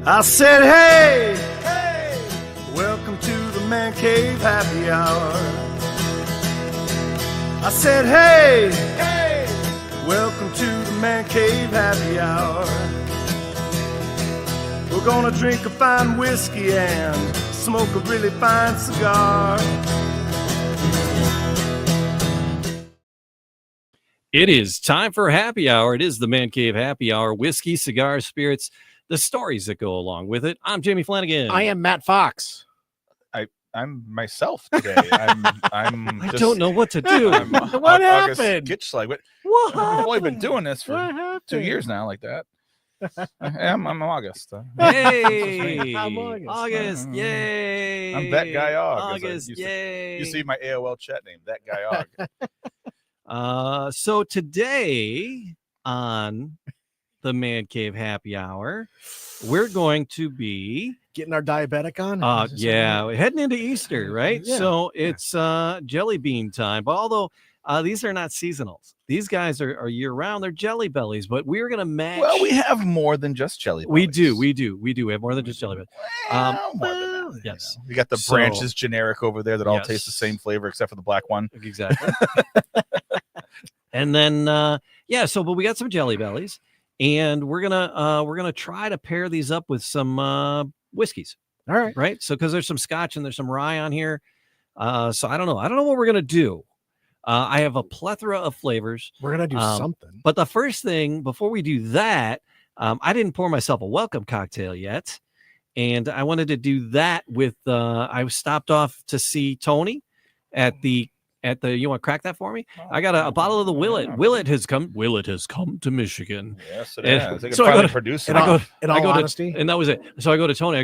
I said, hey, hey, welcome to the Man Cave Happy Hour. I said, hey, hey, welcome to the Man Cave Happy Hour. We're gonna drink a fine whiskey and smoke a really fine cigar. It is time for happy hour. It is the Man Cave Happy Hour. Whiskey, cigars, spirits, the stories that go along with it. I'm Jamie Flanagan. I am Matt Fox. I'm myself today. I don't know what to do. What happened? What? I've only been doing this for 2 years now, like that. I'm August. Hey, I'm August, yay! I'm that guy August, yay! You see my AOL chat name, that guy August. So today on the Man Cave Happy Hour, we're going to be Getting our diabetic on. we're heading into Easter, right? Yeah. So it's jelly bean time. But although these are not seasonals, these guys are year round. They're jelly bellies, but we're gonna match. Well, we have more than just jelly bellies. We do. We have more than just jelly bellies. More than that. Yes. We got the branches generic over there that all taste the same flavor except for the black one. Exactly. And then but we got some jelly bellies, and we're gonna try to pair these up with some whiskeys. All right. Right. So because there's some scotch and there's some rye on here. So I don't know what we're gonna do. I have a plethora of flavors. We're gonna do something. But the first thing before we do that, I didn't pour myself a welcome cocktail yet, and I wanted to do that with. I stopped off to see Tony at the. You want to crack that for me? I got a bottle of the Willet. Willet has come to Michigan. Yes, it has. They can So I finally go produce In it. all honesty, And that was it. So I go to Tony.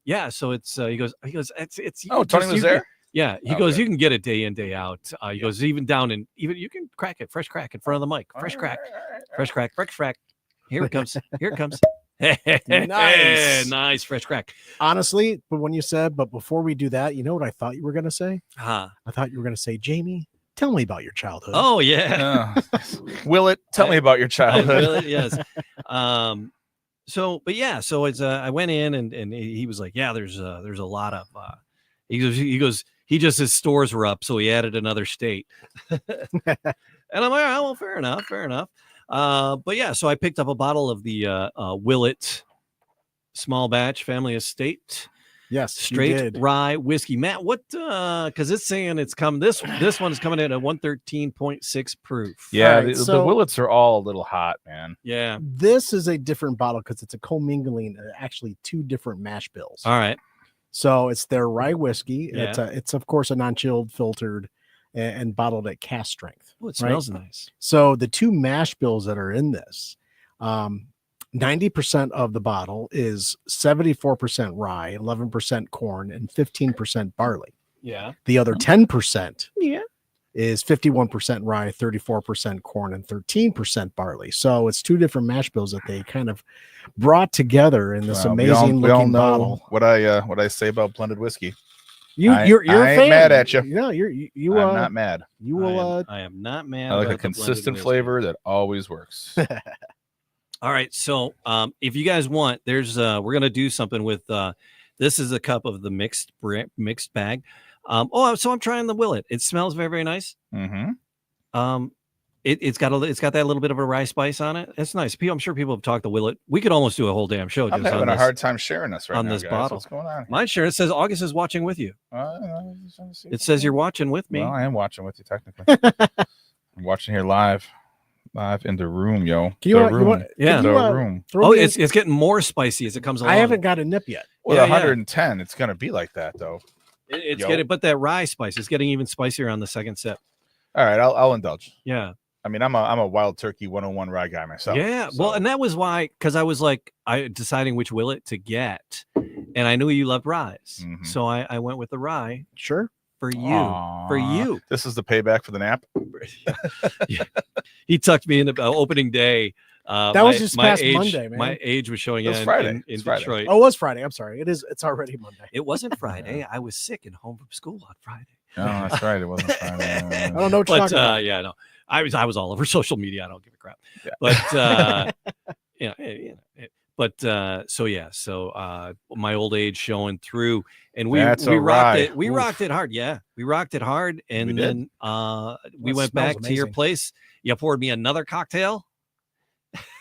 Yeah. So it's he goes. It's. Oh, Tony was there. Yeah. He goes. You can get it day in, day out. He goes even you can crack it, fresh crack in front of the mic, fresh crack. Here it comes. Nice fresh crack. honestly, but when you said, but before we do that, you know what I thought you were gonna say? Huh. I thought you were gonna say, Jamie, tell me about your childhood. Oh yeah. Will it tell me about your childhood? Yes. So it's I went in and he was like, yeah, there's a lot of he goes his stores were up, so he added another state. And I'm like, oh, well, fair enough. But yeah, so I picked up a bottle of the Willet small batch family estate. Yes, Straight rye whiskey. Matt, what because it's saying it's come this one is coming in at 113.6 proof. Yeah, Right, the Willets are all a little hot, man. Yeah. This is a different bottle because it's a commingling, actually two different mash bills. All right. So it's their rye whiskey. Yeah. It's of course a non-chilled, filtered, and bottled at cask strength. Oh, it smells nice. So the two mash bills that are in this, 90% of the bottle is 74% rye, 11% corn, and 15% barley. Yeah. The other 10% is 51% rye, 34% corn, and 13% barley. So it's two different mash bills that they kind of brought together in this amazing we all looking know bottle. what I say about blended whiskey. You're I a fan. ain't mad at you. Yeah, you I'm not mad. You will. I am not mad. I like about a the consistent blended flavor that always works. All right. So if you guys want, there's we're gonna do something with this is a cup of the mixed bag. So I'm trying the Willet. It smells very, very nice. Mm-hmm. It's got that little bit of a rye spice on it. It's nice. I'm sure people have talked the Willet. We could almost do a whole damn show. I'm having a hard time sharing this right on now, this guys. bottle. What's going on? Mine sure. It says August is watching with you. It says you're watching with me. Well, I am watching with you technically. I'm watching here live in the room, yo. Room. It's getting more spicy as it comes along. I haven't got a nip yet. Well, 110. It's gonna be like that though. It's getting, but that rye spice is getting even spicier on the second sip. All right, I'll indulge. Yeah. I mean, I'm a Wild Turkey 101 rye guy myself. Yeah. So. Well, and that was why, because I was like, deciding which Willet to get, and I knew you loved ryes, so I went with the rye. Sure. For you. Aww. For you. This is the payback for the nap. Yeah. He tucked me in the opening day. That was just past Monday, man. My age was showing in Detroit. Oh, it was Friday. I'm sorry. It's already Monday. It wasn't Friday. I was sick and home from school on Friday. Oh, that's right. It wasn't Friday. I don't know what you're talking about. Yeah, no. I was all over social media. I don't give a crap. Yeah. But But so my old age showing through, and we That's we a rocked rye. it. We Oof. rocked it hard. Yeah, we rocked it hard, and We did. then we That went smells back to your amazing. place. You poured me another cocktail.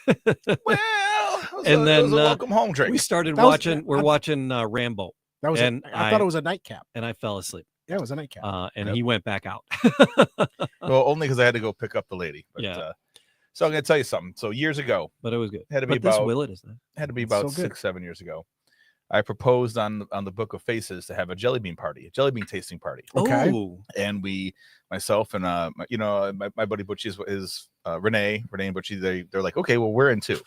Well, it was And a then, welcome home drink. We started That was- watching. We're watching Rambo, That was. And I thought it was a nightcap. and I fell asleep. Yeah, it was a nightcap. And Yep. he went back out. Well, only because I had to go pick up the lady. But, Yeah. so I'm gonna tell you something. So years ago, But it was good. Had to be But this about- Willet is that. had to be It's about so good. 6-7 years ago. I proposed on the Book of Faces to have a jelly bean party, a jelly bean tasting party, Okay. Oh, and myself and my buddy Butchie is Renee and Butchie. They're like, okay, well, we're in too.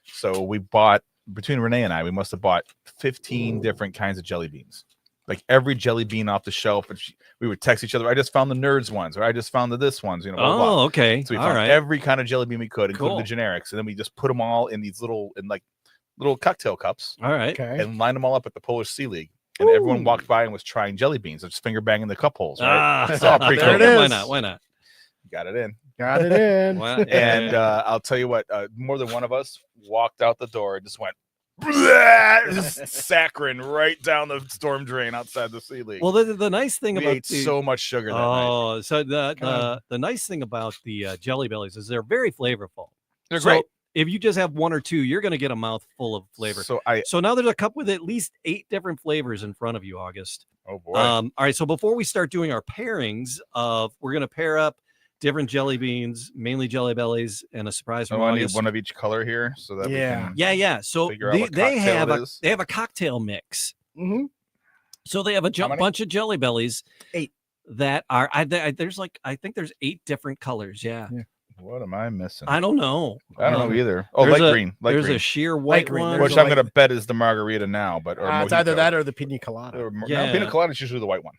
So we bought, between Renee and I, we must have bought 15 different kinds of jelly beans, like every jelly bean off the shelf. And we would text each other. I just found the nerds ones, or I just found the this ones. Blah, blah, blah. oh, okay. So we All found right. every kind of jelly bean we could, including Cool. the generics, and then we just put them all in these little cocktail cups All right. Okay. and lined them all up at the Polish Sea League. And everyone Ooh. walked by and was trying jelly beans, and just finger banging the cup holes. Right? Ah, It's all pretty there cool. it is. Why is. not? Why not? Got it in. Got it in. Why not? And I'll tell you what, more than one of us walked out the door and just went just saccharine right down the storm drain outside the Sea League. Well, the nice thing we about ate the, so much sugar that night. oh, so God. the nice thing about the Jelly Bellies is they're very flavorful. They're So great. if you just have one or two, you're going to get a mouthful of flavor. So Now there's a cup with at least 8 different flavors in front of you, August. oh boy. All right. So before we start doing our pairings we're going to pair up different jelly beans, mainly Jelly Bellies, and a surprise from I need August. one of each color here so that Yeah. we can Yeah. So figure out what they cocktail have it is. they have a cocktail mix. Mm-hmm. So they have a How many? bunch of Jelly Bellies. 8. That are there's like I think there's 8 different colors. Yeah. What am I missing? I don't know. I don't know either. Oh, there's light a- green. Light There's green. a sheer white green. one. There's Which a I'm light- gonna bet is the margarita now, but or It's either mojito. that or the pina colada. No, Yeah. pina colada is usually the white one.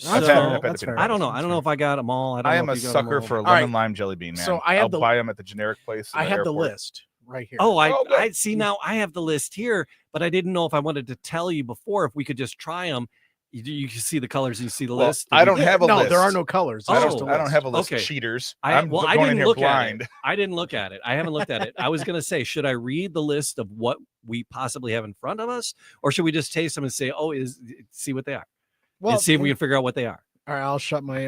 That's So- fair. I've had That's the fair. pina I don't know. colada. I don't know if I got them all. I, don't I know am if a you got 'em sucker all. for a All right. lemon lime jelly bean, man. So I have I'll the- buy them at the generic place. in I have the airport. list right here. Oh, Oh, good. I see now. I have the list here, but I didn't know if I wanted to tell you before if we could just try them. You can see the colors and you see the Well, list. I don't have a no, list. there are no colors. Oh, It's I just a don't list. have a list. Okay. Cheaters. I I'm well, going I in didn't here look blind. at it. I didn't look at it. I haven't looked at it. I was going to say, should I read the list of what we possibly have in front of us, or should we just taste them and say, "Oh, see what they are," and see if we can figure out what they are? All right, I'll shut my.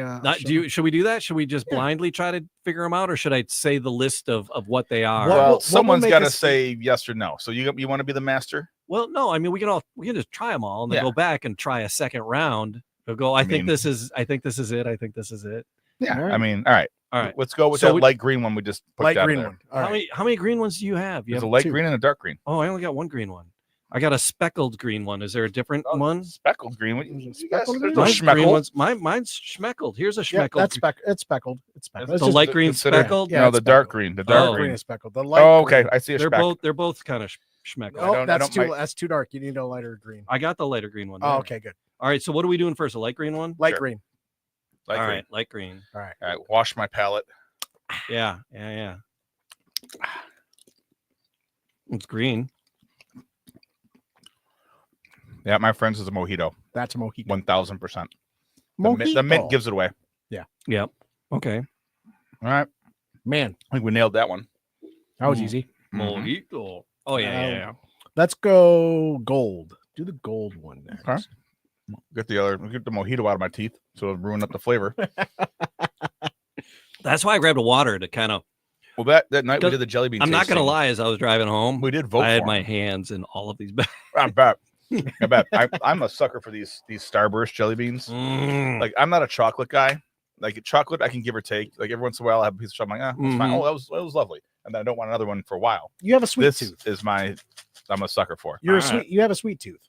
Should we do that? Should we just Yeah. blindly try to figure them out, or should I say the list of what they are? What Well, will someone's make got to us- say yes or no. So you want to be the master? Well, no, I mean we can just try them all and then Yeah. go back and try a second round. We'll go. I think mean- this is it. I think this is it. Yeah. All right. I mean, all right. All right. Let's go with So that we- light green one we just put light down green there. one. All right. How many green ones do you have? You There's have a light 2. green and a dark green. Oh, I only got one green one. I got a speckled green one. Is there a different Oh, one? Speckled green. What, you guys, Speckled there's green? no Mine's green schmeckle. ones. Mine's schmeckled. Here's a Yeah, schmeckled. that's it's speckled. It's speckled. It's the just- light green consider- speckled. Yeah, no, it's the dark speckled. green. The Oh. dark dark green green. is speckled. The light. Oh, okay. green- I see a They're speck. both kind of schmeckled. I Oh, don't that's too dark. You need a lighter green. I got the lighter green one. Oh, there. okay, good. All right. So what are we doing first? A light green one. Light Sure. green. Light All green. right, light green. All right. All right. Wash my palate. Yeah. It's green. Yeah, my friends is a mojito. That's a mojito. 1000%. The Mojito. mint gives it away. Yep. Okay. All right. Man, I think we nailed that one. that was Mm. easy. Mhm. Mojito. Oh yeah. Let's go gold. Do the gold one next. Okay. Get the mojito out of my teeth, so it'll ruin up the flavor. That's why I grabbed a water to kind of. Well, that night we Does- did the jelly bean. I'm not gonna tasting. lie. As I was driving home, We did vote. I had for my 'em. hands in all of these bags. I bet. I bet. I'm a sucker for these Starburst jelly beans. Mm. Like, I'm not a chocolate guy. Like chocolate, I can give or take. Like every once in a while, I have a piece of chocolate. I'm like, that's fine. Mhm. Oh, that was lovely. And then I don't want another one for a while. You have a sweet This tooth. is I'm a sucker for. You're a All right. sweet. You have a sweet tooth.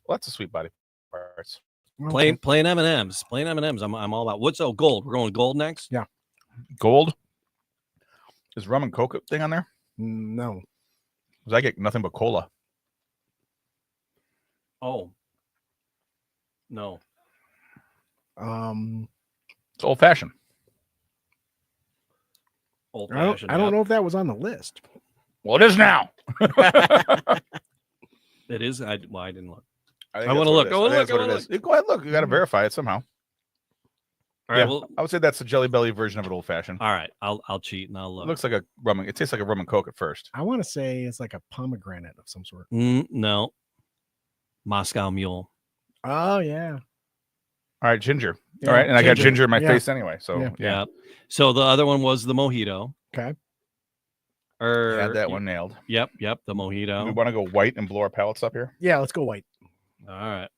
Lots of sweet body parts. Okay. Plain M&Ms. Plain M&Ms. I'm all about. What's gold? We're going gold next. Yeah. Gold. Is rum and coke thing on there? No. Because I get nothing but cola. Oh. No. It's old fashioned. Old I fashioned. don't know if that was on the list. Well, it is now. It is. I didn't look. think I wanna that's what look. it is. I wanna think look. that's what I wanna it is. Go ahead, look. You got to verify it somehow. All right. Yeah, Well, I would say that's the Jelly Belly version of an old fashioned. all right. I'll cheat and I'll It look. looks like a rum. It tastes like a rum and coke at first. I want to say it's like a pomegranate of some sort. No. Moscow Mule. Oh yeah. All right, ginger. Yeah, All right, and I got ginger in my Yeah. face anyway. So Yeah. yeah, So the other one was the mojito. Okay. Or had that one nailed. Yep. The We mojito. want to go white and blow our palates up here. Yeah, let's go white. All right.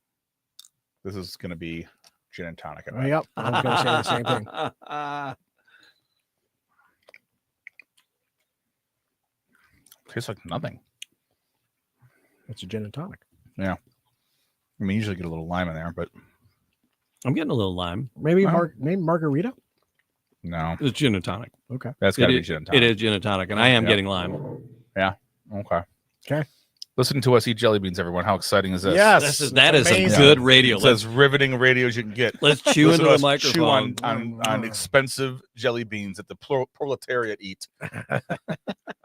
This is going to be gin and tonic. I Oh, bet. yep. I was going to say the same thing. Tastes like nothing. It's a gin and tonic. I mean, you usually get a little lime in there, but I'm getting a little lime. Maybe Well. maybe margarita. no, It's gin and tonic. Okay. that's got to It be is- gin and tonic. It is gin and tonic, and I am Yeah. getting lime. Okay. Okay. Listen to us eat jelly beans, everyone. How exciting is this? Yes. That is some amazing. good radio. It's as riveting radio as you can get. Let's chew Listen into to the us chew microphone. on expensive jelly beans that the proletariat eat. All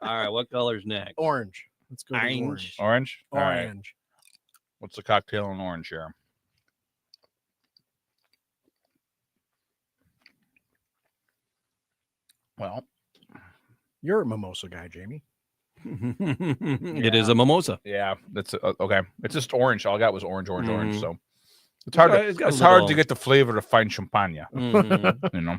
right, what color's next? Orange. Let's go to Orange. orange. Orange? All right. Orange. What's the cocktail in orange here? Well, You're a mimosa guy, Jamie. It is a mimosa. yeah, that's okay. It's just orange. All I got was orange. Mhm. So it's hard. It's got a It's hard to little- get the flavor to fine champagne. Mhm. You know.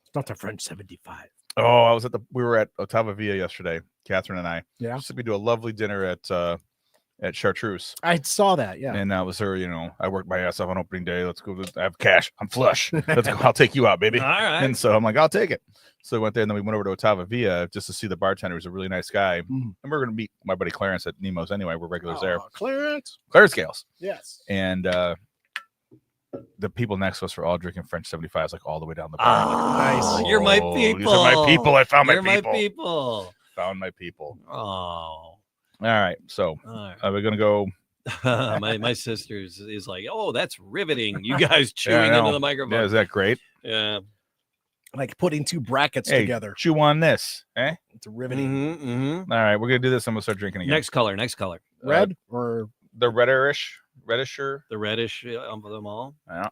It's not the French 75. Oh, we were at Ottava Villa yesterday, Catherine and I. Yeah. So we do a lovely dinner at Chartreuse. I saw that. Yeah. And that was her, I worked my ass off on opening day. Let's go. I have cash. I'm flush. Let's go. I'll take you out, baby. All right. And so I'm like, I'll take it. So we went there, and then we went over to Ottava Villa just to see the bartender. He was a really nice guy. Mhm. And we're going to meet my buddy Clarence at Nemo's anyway. We're regulars there. Oh, Clarence. Clarence Gales. Yes. And the people next to us were all drinking French 75s, like all the way down the bar. Nice. You're my Oh, people. These are my people. I found You're my people. my people. Found my people. Oh. All right. So All right. we're going to go. my sister's is like, oh, that's riveting. You guys Yeah, I chewing into know. the microphone. Yeah, is that great? Yeah. Like putting two brackets Hey, together. chew on this. Eh? It's riveting. Mhm. All right. We're going to do this. I'm going to start drinking again. Next color. Next color. Red or The redisher. The reddish of them all. Yeah.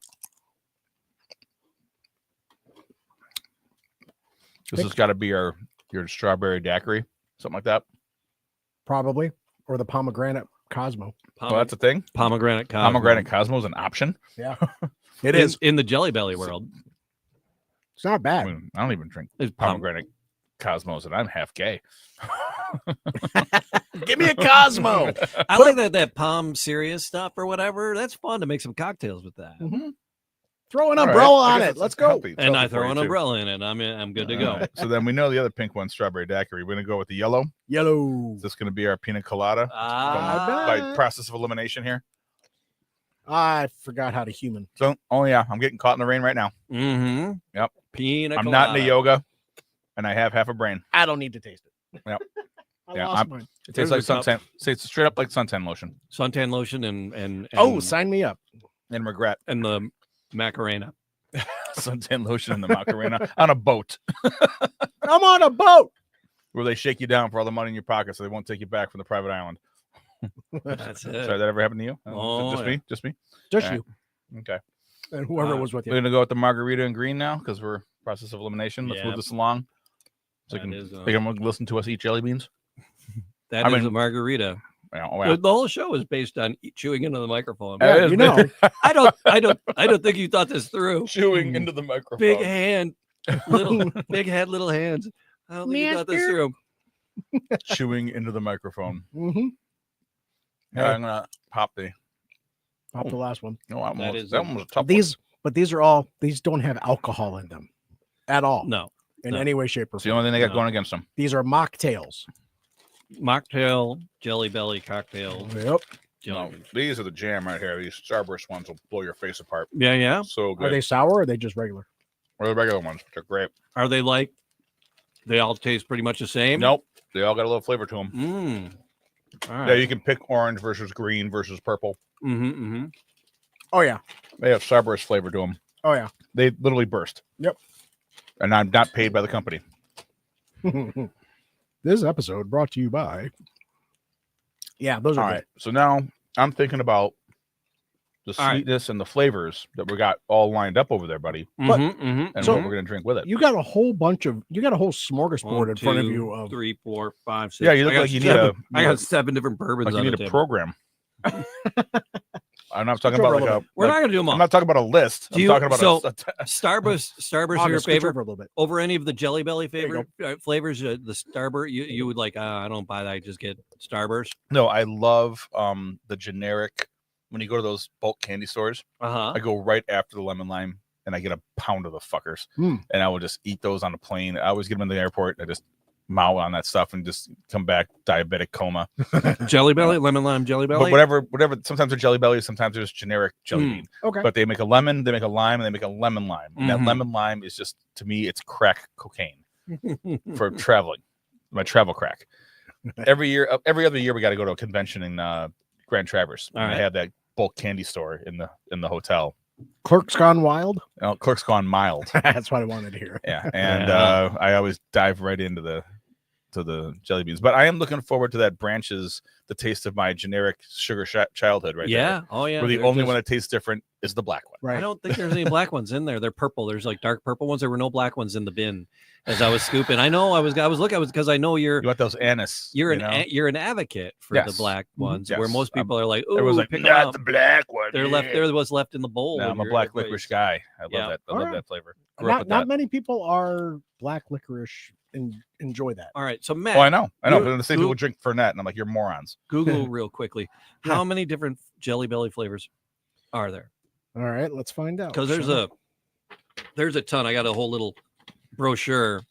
This has got to be your strawberry daiquiri, something like that. probably, or the pomegranate Cosmo. Oh, that's a thing. Pomegranate Cosmo. Pomegranate Cosmo is an option. Yeah. It in, is. in the Jelly Belly world. It's not I, bad. mean, I don't even drink It's pomegranate Cosmos, and I'm half gay. Give me a Cosmo. I like that Palm Serious stuff or whatever. That's fun to make some cocktails with that. Throw an All right. umbrella I on guess it. it's Let's go. healthy. It's And I healthy for throw you, an too. umbrella in it. I'm good to go. All right. So then we know the other pink one, strawberry daiquiri. We're going to go with the yellow. Yellow. Is this going to be our pina colada Ah. by process of elimination here? I forgot how to human. So, oh yeah, I'm getting caught in the rain right now. Mm-hmm. Yep. Pina I'm colada. not into yoga, and I have half a brain. I don't need to taste it. Yep. I Yeah, lost mine. It There's tastes like a cup. suntan. It's straight up like suntan lotion Suntan lotion and Oh, sign me up. and regret. and the Macarena. Suntan lotion in the Macarena on a boat I'm on a boat. where they shake you down for all the money in your pocket, so they won't take you back from the private island. That's it. Sorry, that ever happened to you? Oh, just yeah. me. Just me. Just All you Okay. and whoever was with We're you. gonna go with the margarita and green now because we're process of elimination. Let's Yeah. move this along. So That you can is, think I'm gonna listen to us eat jelly beans. That I is mean- a margarita. Yeah, oh, yeah. The whole show is based on chewing into the microphone. It Yeah, is you know. I don't think you thought this through. chewing into the microphone. Big hand, big head, little hands. I don't think you thought this Master. through. Chewing into the microphone. Mm-hmm. Yeah, I'm gonna pop the. Pop the last one. No, that, That was, is that a- one was a tough But these are all. These don't have alcohol in them, at all, No, in no. any way, shape, or one. It's the form. only thing they got No. going against them. These are mocktails. mocktail, Jelly Belly cocktail. Yep. Jelly. No, these are the jam right here. These Starburst ones will blow your face apart. Yeah, yeah. So good. Are they sour or are they just regular? Or the regular ones, which are great. Are they like? They all taste pretty much the same. Nope, they all got a little flavor to them. All right. Yeah, you can pick orange versus green versus purple. Mm-hmm. Oh yeah. They have Starburst flavor to them. Oh yeah. They literally burst. Yep. And I'm not paid by the company. This episode brought to you by. Yeah, those are All good. right. So now I'm thinking about the All right. sweetness and the flavors that we got all lined up over there, buddy, But- and So- what we're gonna drink with it. You got a whole smorgasbord in front of you. Of 3, 4, 5, 6. Yeah, you look I got like you need seven- a I got 7 different bourbons. like you on need the a table. program. I'm not talking Switch over about a like little a. We're like- not gonna do them all. I'm not talking about a list. Do I'm you- talking about so- a Starburst are your August, switch favorite over a little bit. over any of the Jelly Belly There you flavors. The Starburst, you would like. I don't buy that. I just get Starburst. No, I love the generic. When you go to those bulk candy stores, Uh I go right after the lemon lime and I get a pound of the fuckers, Mm. and I will just eat those on the plane. I always get them in the airport. And I just mow on that stuff and just come back diabetic coma. huh. Jelly Belly, lemon lime Jelly Belly. But whatever. Sometimes they're jelly bellies, sometimes they're just generic jelly bean. Okay. But they make a lemon, they make a lime, and they make a lemon lime. And that Mhm. lemon lime is just, to me, it's crack cocaine for traveling. My travel crack. Every other year, we got to go to a convention in Grand Traverse. All And right. they have that bulk candy store in the hotel. Clerk's Gone Wild. Clerk's Gone Mild. That's what I wanted to hear. Yeah, and Yeah. I always dive right into the jelly beans. But I am looking forward to that branches the taste of my generic sugar childhood right yeah. there. Oh yeah. Where the They're only just- one that tastes different is the black one. Right. I don't think there's any black ones in there. They're purple. There's like dark purple ones. There were no black ones in the bin as I was scooping. I know I was looking because I know You want those anise? you're you an know? you're an advocate for Yes. the black ones, Yes. where most people are like, Everyone's "Ooh, like, pick 'em not up." the black one. They're left. yeah." They're what's left in the bowl. No, when I'm a you're black at the licorice place. guy. I love Yeah. that. I love Alright. that flavor. Grew up with Not that. many people are black licorice and enjoy that. All right, so Matt, Oh, I know. Goo- But the same Goo- people drink Fernet, and I'm like, you're morons. Google real quickly. How many different Jelly Belly flavors are there? All right, let's find out. Because there's a ton. I got a whole little brochure.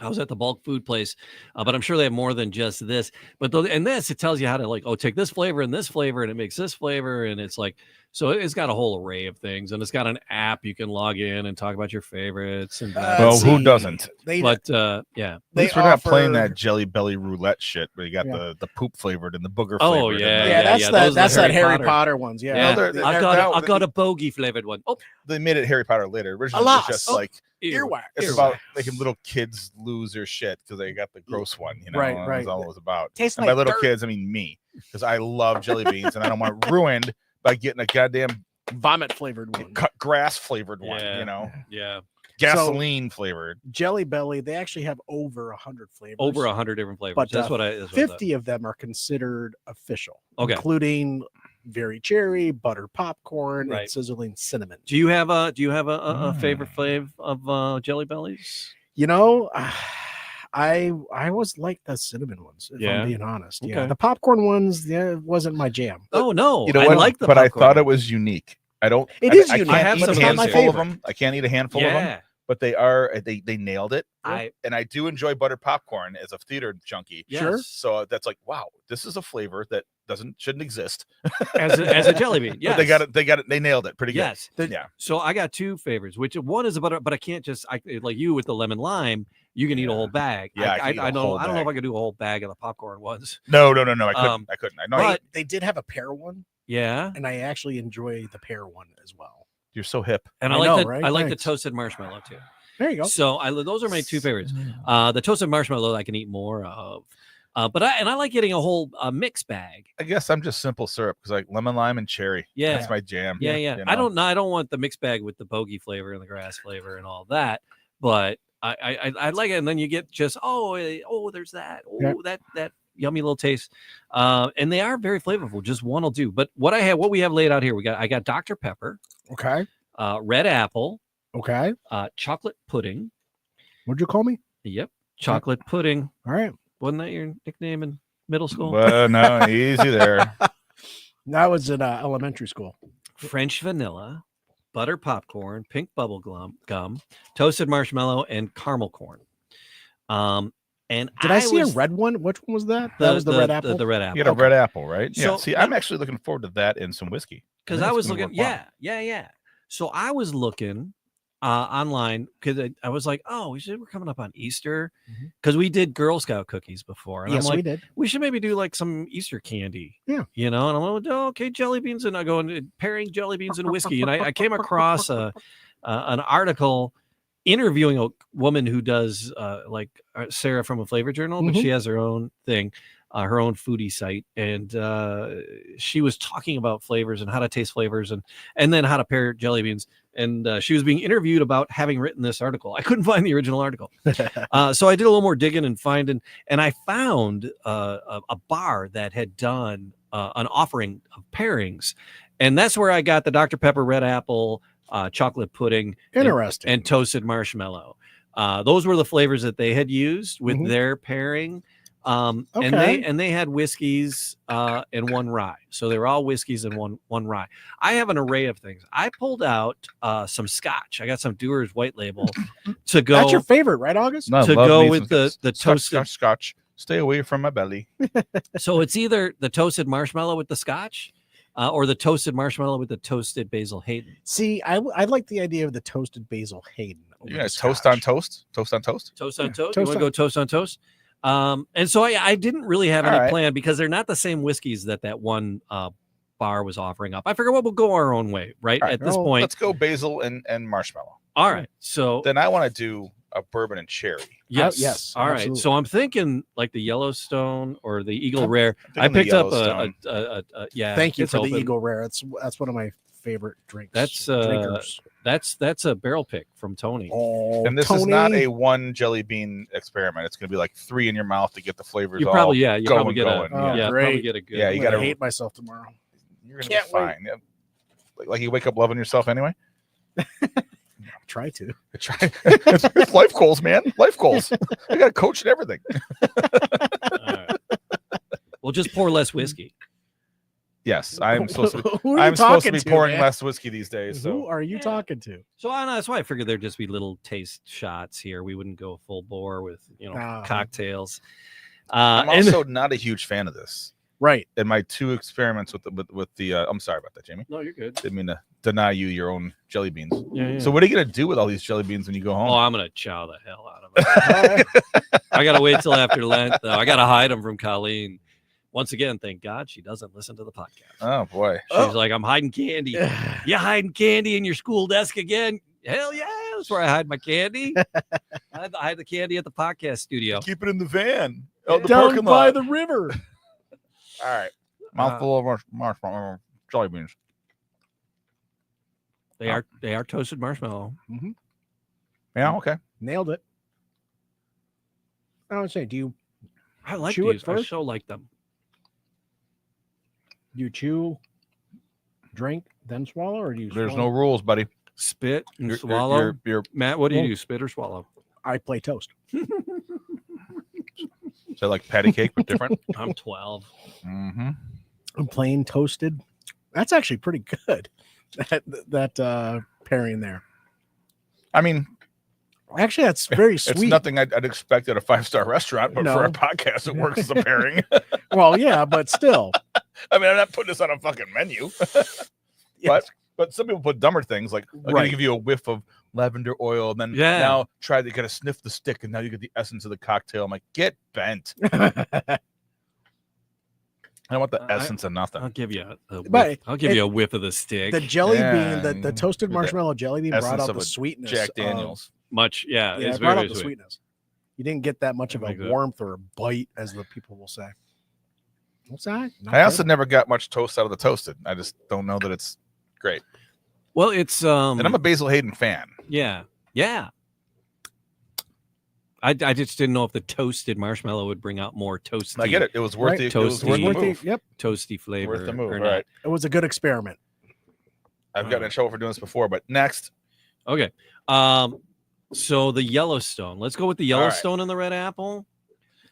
I was at the bulk food place, but I'm sure they have more than just this. But and this, it tells you how to like, take this flavor, and it makes this flavor, and it's like, so it's got a whole array of things, and it's got an app you can log in and talk about your favorites. And Well, Let's who see. doesn't? They, yeah, At they least we're not playing offer- that Jelly Belly roulette shit where you got Yeah. the poop flavored and the booger Oh, flavored. yeah, and the- Yeah, that's yeah, that. those are That's the that Harry Harry Potter. Potter ones. Yeah. Yeah. they're- I've got a bogey flavored one. Oh, They made it Harry Potter later. Originally, it Alas. was just Oh. like ew. Earwax. it's Earwax. about making little kids lose their shit because they got the gross one. You know, Right, That's right. all it was about. Tastes And like by little dirt. kids, I mean me, because I love jelly beans and I don't want it ruined by getting a goddamn Vomit flavored one. cut grass flavored one. Yeah. You know, Yeah, gasoline flavored. Jelly Belly. They actually have over 100 flavors. over 100 different flavors. But, that's what I. That's what I thought. 50 of them are considered official, Okay. including very cherry, butter popcorn, Right. and sizzling cinnamon. Do you have a favorite flavor of Jelly Bellies? You know, I always like the cinnamon ones. If Yeah? I'm being honest. Yeah, Okay. the popcorn ones, wasn't my jam. Oh no, You know I what? like the. But I popcorn thought it one. was unique. I don't. It I, is I unique, can't have eat some a not my handful of favorite. them. I can't eat a handful of them. Yeah, But they nailed it. And I do enjoy buttered popcorn as a theater junkie. Sure. yes. So that's like, wow, this is a flavor that shouldn't exist. as a jelly bean. But Yes. they got it. They nailed it pretty good. Yes. Yeah. So I got two favorites, which one is a butter, but I can't just like you with the lemon lime. You can eat a whole bag. Yeah, I can eat a I don't. whole I don't know if bag. I could do a whole bag of the popcorn ones. No. I couldn't. I couldn't. I know but- They did have a pear one, Yeah, and I actually enjoy the pear one as well. you're so hip. and I I like know, the right? I like the Thanks. toasted marshmallow too. There you go. So those are my two favorites. The toasted marshmallow I can eat more of, but I like getting a whole mix bag. I guess I'm just simple syrup because like lemon, lime, and cherry. Yeah. That's my jam. Yeah. you I know? don't know. I don't want the mixed bag with the bogey flavor and the grass flavor and all that. But I like it. And then you get just there's that. Oh, Yeah. that yummy little taste. And they are very flavorful. Just one will do. But what we have laid out here, I got Dr. Pepper, Okay. red apple, Okay. chocolate pudding. What'd you call me? Yep, chocolate pudding. All right. Wasn't that your nickname in middle school? Well, no, easy there. That was in elementary school. French vanilla, butter popcorn, pink bubble gum, toasted marshmallow, and caramel corn. And Did I see was- a red one? Which one was that? That was the red apple. The red apple. You got a red apple, right? So- Yeah. See, I'm actually looking forward to that and some whiskey. Because think I it's was gonna looking, work well. yeah. So I was looking online because I was like, oh, we're coming up on Easter Mhm. because we did Girl Scout cookies before, and Yes, I'm like, we did. we should maybe do like some Easter candy. Yeah. You know, and I'm like, oh, okay, jelly beans, and I go and pairing jelly beans and whiskey, and I came across an article interviewing a woman who does like Sarah from a Flavor Journal, but Mhm. she has her own thing. her own foodie site, and she was talking about flavors and how to taste flavors, and then how to pair jelly beans. And she was being interviewed about having written this article. I couldn't find the original article, so I did a little more digging and I found a bar that had done an offering of pairings, and that's where I got the Dr. Pepper Red Apple chocolate pudding, Interesting, and toasted marshmallow. Those were the flavors that they had used with Mhm. their pairing. Okay. And they had whiskeys and one rye. So they were all whiskeys and one rye. I have an array of things. I pulled out some scotch. I got some Dewar's White Label to go. That's your favorite, right, August? No, I to love go me with some the Scotch, toasted. Scotch. Stay away from my belly. So it's either the toasted marshmallow with the scotch, or the toasted marshmallow with the toasted basil Hayden. See, I like the idea of the toasted basil Hayden. over You the guys toast on Scotch. toast? Toast on toast? Toast on toast. Toast You want to on- go toast on toast? And so I didn't really have All any right. plan because they're not the same whiskeys that one bar was offering up. I figure, well, we'll go our own way, right? All right. At this Oh, point. Let's go basil and marshmallow. All right. So Then I want to do a bourbon and cherry. yes. yes, All right. absolutely. So I'm thinking like the Yellowstone or the Eagle Rare. I'm I thinking the picked up Yellowstone. yeah. Thank you it's for open. the Eagle Rare. That's one of my favorite drinks. That's, drinkers. That's a barrel pick from Tony. Oh, And this is not Tony. a one jelly bean experiment. It's going to be like 3 in your mouth to get the flavors You all probably going. probably get Oh, a probably great. get a good. Yeah, I'm you gonna gotta- hate myself tomorrow. You're going to Can't be fine. Yeah. Like you wake up loving yourself anyway. Try to. Try it's life goals, man. Life goals. I got a coach and everything. All right. Well, just pour less whiskey. Yes, I'm supposed to be. Who are you I'm supposed to talking be pouring man? less whiskey these days. Who So are you Yeah. talking to? So that's why I figured there'd just be little taste shots here. We wouldn't go full bore with Ah. cocktails. I'm And- also not a huge fan of this. Right. In my 2 experiments with the I'm sorry about that, Jamie. no, you're good. Didn't mean to deny you your own jelly beans. Yeah. So what are you gonna do with all these jelly beans when you go home? Oh, I'm gonna chow the hell out of it. I gotta wait till after Lent, though. I gotta hide them from Colleen. Once again, thank God she doesn't listen to the podcast. Oh boy. She's like, I'm hiding candy. You hiding candy in your school desk again? Hell yeah, that's where I hide my candy. I hide the candy at the podcast studio. Keep it in the van. Out the Down parking by lot. the river. All right. Mouthful of marshmallow jelly beans. They are toasted marshmallow. Yeah, okay. Nailed it. I would say, do I like Chew it these. I first? so like them. you chew, drink, then swallow, or do you? There's no swallow? rules, buddy. Spit and You're- swallow. you're- Matt, what do you Well- do? Spit or swallow? I play toast. is that like patty cake but different? I'm 12. Mm-hmm. I'm plain toasted. That's actually pretty good. That pairing there. I mean, Actually, that's very it's sweet. nothing I'd expect at a 5-star restaurant, but for a No. podcast, it works as a pairing. Well, yeah, but still. I mean, I'm not putting this on a fucking menu. But some people put dumber things like I'm gonna Right. give you a whiff of lavender oil, and then Yeah. now try to get a sniff the stick, and now you get the essence of the cocktail. I'm like, get bent. I don't want the I- essence of nothing. I'll give you a whiff. But I'll give you a whiff of the stick. The jelly Yeah, bean, the toasted with the marshmallow jelly bean brought essence out of the a sweetness. Jack of- Daniels. Much, yeah, yeah, it's it brought very out the sweet. sweetness. You didn't get that much of a Like that. warmth or a bite, as the people will say. What's that? Not I also bad. never got much toast out of the toasted. I just don't know that it's great. Well, it's And I'm a Basil Hayden fan. yeah. I just didn't know if the toasted marshmallow would bring out more toasty. I get it. It was worth Right. the. It was worth the Toasty. move. Yep, Toasty flavor. Worth the move. or All not. right. it was a good experiment. I've gotten in trouble for doing this before, but next, Okay. So the Yellowstone. Let's go with the All right. Yellowstone and the red apple.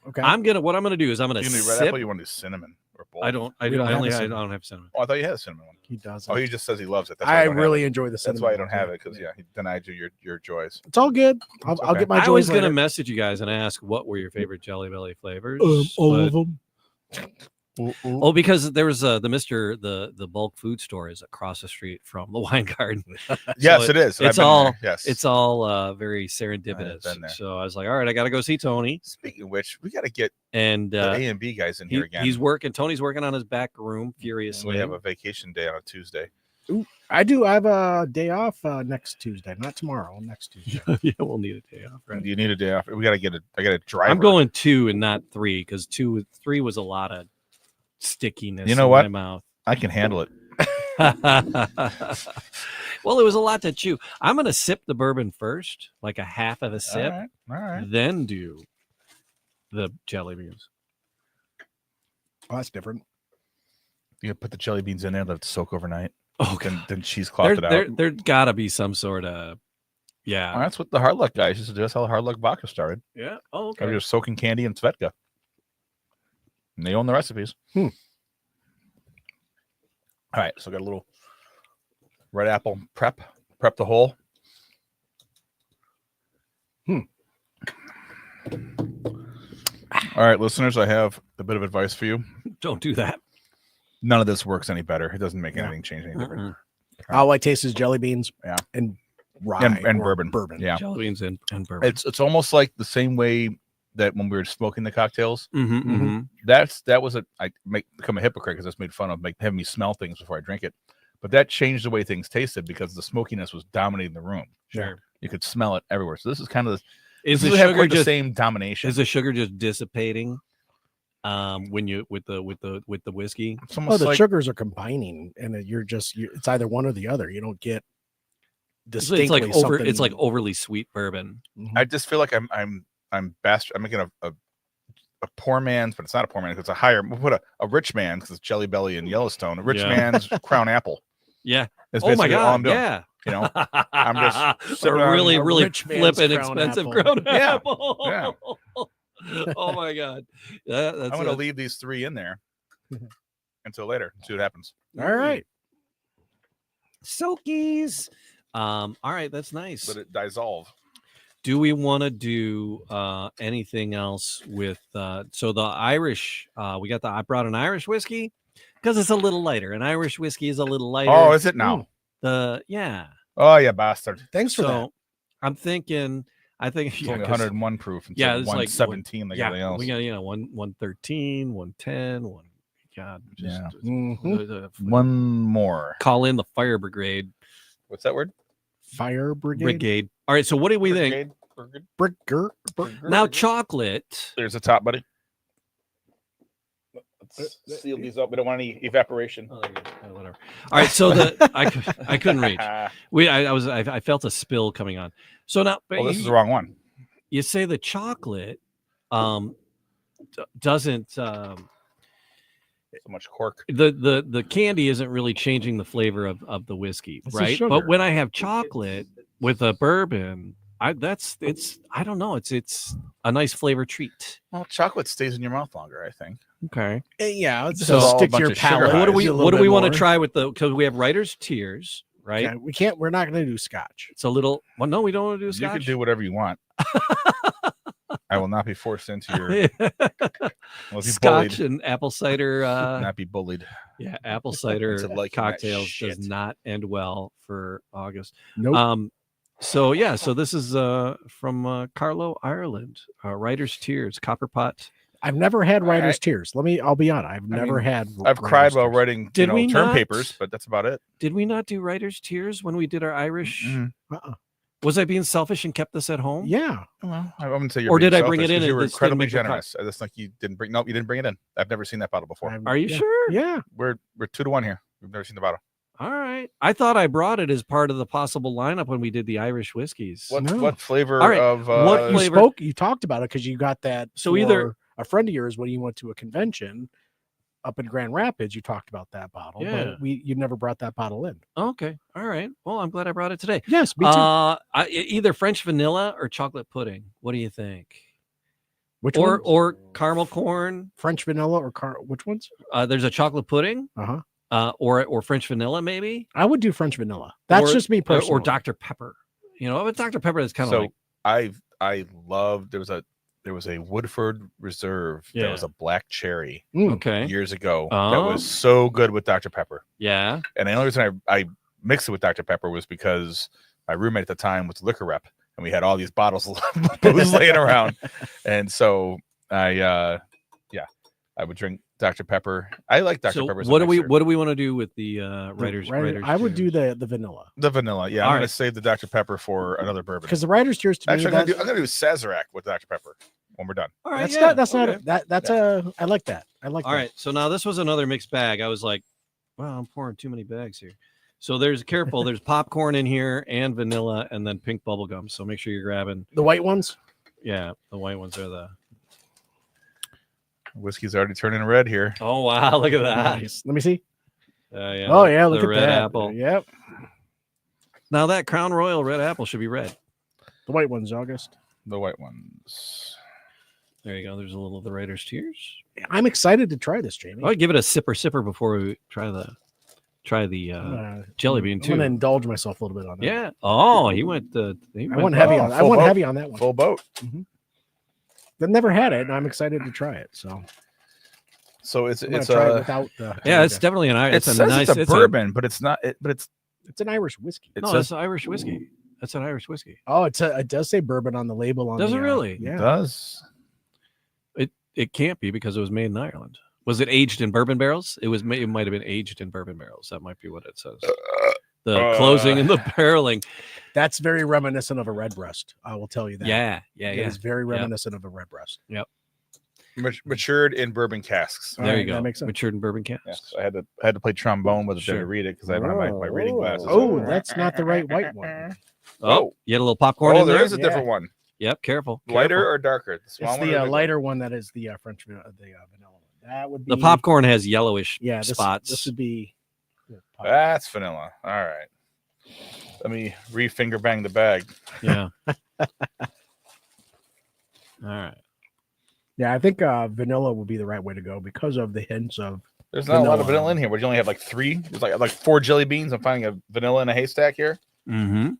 Okay. What I'm gonna do is I'm gonna you need red sip. apple. You want to do cinnamon or both? I don't. I We don't have only. the I cinnamon. don't have cinnamon. Oh, I thought you had a cinnamon one. He does. Oh, he just says he loves it. That's why I don't have really it. enjoy the cinnamon. That's why I don't one, have too. it because he denied you your joys. It's all good. I'll It's I'll okay. get my I was joys gonna later. message you guys and ask what were your favorite Jelly Belly flavors. All but- of them. Oh, because there was the bulk food store is across the street from the wine garden. Yes, it is. I've it's been all- there. Yes. It's all very serendipitous. been there. So I was like, all right, I got to go see Tony, Speaking of which, we got to get and the A and B guys in here again. he's working. Tony's working on his back room We furiously. have a vacation day on a Tuesday. I do. I have a day off next Tuesday, not tomorrow. Next Tuesday. Yeah, we'll need a day off. Right? You need a day off. We got to get I got a driver. I'm going 2 and not 3 because 3 was a lot of stickiness. You know in what? My mouth. I can handle it. Well, it was a lot to chew. I'm going to sip the bourbon first, like a half of a sip, All right. then do the jelly beans. Oh, that's different. You put the jelly beans in there, let it soak overnight. Oh, Then cheesecloth it out. There got to be some sort of, yeah. Well, that's what the Hard Luck guys used to do. That's how the Hard Luck vodka started. Yeah. Oh, They were okay. just soaking candy in Svedka. And they own the recipes. Hmm. All right, so got a little red apple prep the whole. All right, listeners, I have a bit of advice for you. Don't do that. None of this works any better. It doesn't make Yeah. anything change any different. All I taste is jelly beans. Yeah. And rye And or bourbon. Bourbon. Yeah. Jelly beans and bourbon. It's almost like the same way that when we were smoking the cocktails, Mm-hmm. that was I become a hypocrite because that's made fun of having me smell things before I drink it. But that changed the way things tasted because the smokiness was dominating the room. Sure. You could smell it everywhere. So this is kind of Is this the have sugar quite the just same domination. is the sugar just dissipating? When you with the whiskey. It's Oh, almost the like sugars are combining, and it's either one or the other. You don't get It's distinctly like something. it's like overly sweet bourbon. Mhm. I just feel like I'm bastard. I'm making a poor man's, but it's not a poor man. It's we'll put a rich man because it's Jelly Belly and Yellowstone. A rich Yeah. man's Crown Apple. Yeah. That's Oh my basically all I'm God. doing. Yeah. You know, I'm just a sipping on really, a really rich man's flippin' Crown expensive Apple. Crown Yeah. Apple. Yeah. Oh my God. I'm That's going to leave these 3 in there until later. See what happens. All right. Soakies. All right, that's nice. Let it dissolve. Do we want to do anything else with so the Irish I brought an Irish whiskey because it's a little lighter. An Irish whiskey is a little lighter. Oh, is it now? Yeah. Oh, yeah, bastard. Thanks for that. So I'm thinking I think It's yeah, only 'cause- 101 proof. Instead yeah, of it's like 117 like everything else. we got 113, 110, God, just, Yeah. Mhm. One more. call in the fire brigade. What's that word? Fire brigade. Brigade. All right, so what do we think? Brigade? Now chocolate. There's the top, buddy. Let's seal these up. We don't want any evaporation. Oh, whatever. All right, so I couldn't reach. I felt a spill coming on. So now, but Well, this is the wrong one. you say the chocolate doesn't So much cork. the candy isn't really changing the flavor of the whiskey, It's the right? But sugar. when I have chocolate with a bourbon, I don't know, it's a nice flavor treat. Well, chocolate stays in your mouth longer, I think. Okay. Yeah, it's So- so stick Bunch to your of sugar palate. highs. What do we want to more. try with because we have Writer's Tears, right? Okay, we're not going to do scotch. It's a little. Well, no, we don't want to do You scotch. can do whatever you want. I will not be forced into your I'll be Scotch bullied. and apple cider. Not be bullied. Yeah, apple cider It's a liking that cocktails shit. does not end well for August. Nope. So this is from Carlow, Ireland. Writer's Tears, Copper Pot. I've never had All writer's right. tears. I'll be honest. I've never had. I've cried while writing Did we term not? papers, but that's about it. Did we not do Writer's Tears when we did our Irish? Mhm. Was I being selfish and kept this at home? Yeah. Well, I wouldn't say you're Or being did I bring it selfish, in 'cause You and were this didn't incredibly make the cut? generous. I just think you didn't bring. Nope, you didn't bring it in. I've never seen that bottle before. Are you sure? Yeah. We're 2-1 here. We've never seen the bottle. All right. I thought I brought it as part of the possible lineup when we did the Irish whiskeys. What flavor All right, of what You flavor- You talked about it because you got that. So either- for a friend of yours when you went to a convention up in Grand Rapids, you talked about that bottle. Yeah. But you never brought that bottle in. Okay. All right. Well, I'm glad I brought it today. Yes, me too. Either French vanilla or chocolate pudding. What do you think? Which Or ones? caramel corn. French vanilla or which ones? There's a chocolate pudding. Uh-huh. Or French vanilla, maybe. I would do French vanilla. That's Or- just me personally. Or Dr. Pepper. But Dr. Pepper is kind of So like I love. There was a Woodford Reserve that was a black cherry okay. years ago that Oh. was so good with Dr. Pepper. Yeah. And the only reason I mixed it with Dr. Pepper was because my roommate at the time was liquor rep, and we had all these bottles of booze laying around. And so I would drink Dr. Pepper. I like Dr. So Pepper. what do we want to do with the writers? I would do the vanilla. The vanilla. Yeah, All I'm right. going to save the Dr. Pepper for another bourbon. Because the writer's cheers to Actually, me, I'm going to do Sazerac with Dr. Pepper when we're done. All right, that's okay. I like that. I like All that. right. So now this was another mixed bag. I was like, wow, I'm pouring too many bags here. So there's popcorn in here and vanilla and then pink bubble gum. So make sure you're grabbing The white ones. the white ones are the. Whiskey's already turning red here. Oh wow, look at that. Nice. Let me see. Yeah, Oh yeah, look the at red that. apple. Yep. Now that Crown Royal red apple should be red. The white ones, August. The white ones. There you go. There's a little of the Writer's Tears. I'm excited to try this, Jamie. I'll give it a sipper before we try the jelly bean I'm too. gonna indulge myself a little bit on that. Yeah. Oh, he went. I went heavy on. I full went boat. heavy on that one. Full boat. I've never had it, and I'm excited to try it. So So it's I'm gonna it's try it a without the. Yeah, it's definitely an Irish. it says it's a bourbon, but it's not. But it's It's an Irish whiskey. it No, says it's Irish whiskey. That's an Irish whiskey. Oh, it does say bourbon on the label. On Does the, it really? it Yeah. does. It can't be because it was made in Ireland. Was it aged in bourbon barrels? It might have been aged in bourbon barrels. That might be what it says. The closing and the barreling. That's very reminiscent of a redbreast. I will tell you that. Yeah. It is very reminiscent of a redbreast. Matured in bourbon casks. All There right, you go. that makes sense. Matured in bourbon casks. Yes, I had to play trombone with it Sure. to read it because I don't have my reading glasses. Oh, on. that's not the right white one. Oh, you had a little popcorn Oh, in there. there is a Yeah. different one. Yep. Careful. Lighter or darker? The small It's one or the big one? lighter one that is the French vanilla one. That would be The popcorn has yellowish Yeah, spots. This would be. That's vanilla. All right. Let me re-finger bang the bag. Yeah. All right. Yeah, I think vanilla would be the right way to go because of the hints of. There's not a lot of Vanilla. vanilla in here, but you only have like 3. There's like 4 jelly beans. I'm finding a vanilla in a haystack here. Mm-hmm.